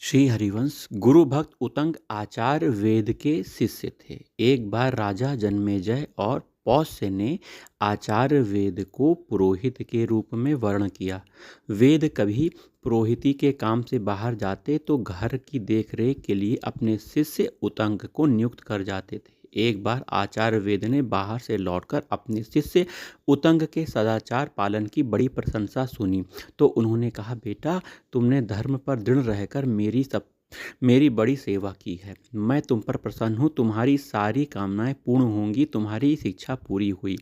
श्री हरिवंश गुरु भक्त उतंग आचार्य वेद के शिष्य थे। एक बार राजा जन्मेजय और पौष्य ने आचार्य वेद को पुरोहित के रूप में वर्ण किया। वेद कभी पुरोहिती के काम से बाहर जाते तो घर की देखरेख के लिए अपने शिष्य उतंग को नियुक्त कर जाते थे। एक बार आचार्य वेद ने बाहर से लौटकर अपने शिष्य उतंग के सदाचार पालन की बड़ी प्रशंसा सुनी तो उन्होंने कहा, बेटा, तुमने धर्म पर दृढ़ रहकर मेरी बड़ी सेवा की है। मैं तुम पर प्रसन्न हूँ। तुम्हारी सारी कामनाएं पूर्ण होंगी। तुम्हारी शिक्षा पूरी हुई।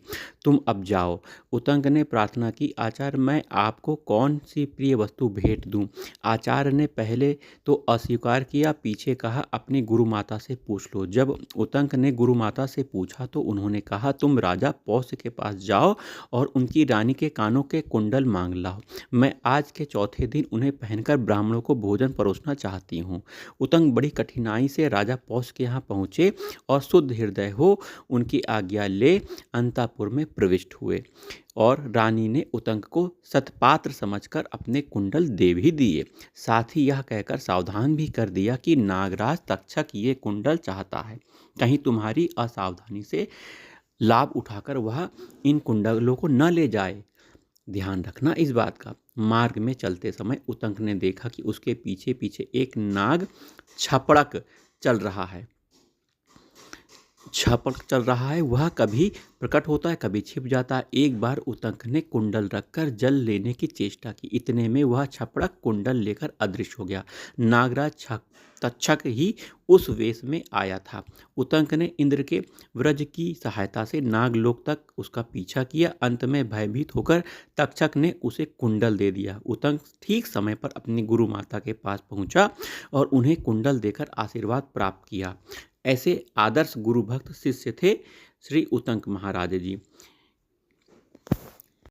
तुम अब जाओ। उतंग ने प्रार्थना की, आचार्य, मैं आपको कौन सी प्रिय वस्तु भेंट दूं? आचार्य ने पहले तो अस्वीकार किया, पीछे कहा, अपनी गुरु माता से पूछ लो। जब उतंग ने गुरु माता से पूछा तो उन्होंने कहा, तुम राजा पौष्य के पास जाओ और उनकी रानी के कानों के कुंडल मांग लाओ। मैं आज के चौथे दिन उन्हें पहनकर ब्राह्मणों को भोजन परोसना चाहती हूँ। उतंग बड़ी कठिनाई से राजा पौष के यहाँ पहुँचे और शुद्ध हृदय हो उनकी आज्ञा ले अंतापुर में प्रविष्ट हुए और रानी ने उतंग को सत्पात्र समझकर अपने कुंडल दे भी दिए। साथ ही यह कहकर सावधान भी कर दिया कि नागराज तक्षक ये कुंडल चाहता है, कहीं तुम्हारी असावधानी से लाभ उठाकर वह इन कुंडलों को न ले जाए। ध्यान रखना इस बात का। मार्ग में चलते समय उतंग ने देखा कि उसके पीछे पीछे एक नाग छपड़क चल रहा है। वह कभी प्रकट होता है, कभी छिप जाता है। एक बार उतंग ने कुंडल रखकर जल लेने की चेष्टा की। इतने में वह छपड़क कुंडल लेकर अदृश्य हो गया। नागराज तक्षक ही उस वेश में आया था। उतंग ने इंद्र के व्रज की सहायता से नागलोक तक उसका पीछा किया। अंत में भयभीत होकर तक्षक ने उसे कुंडल दे दिया। उतंग ठीक समय पर अपनी गुरु माता के पास पहुंचा और उन्हें कुंडल देकर आशीर्वाद प्राप्त किया। ऐसे आदर्श गुरु भक्त शिष्य थे श्री उतंग महाराज जी।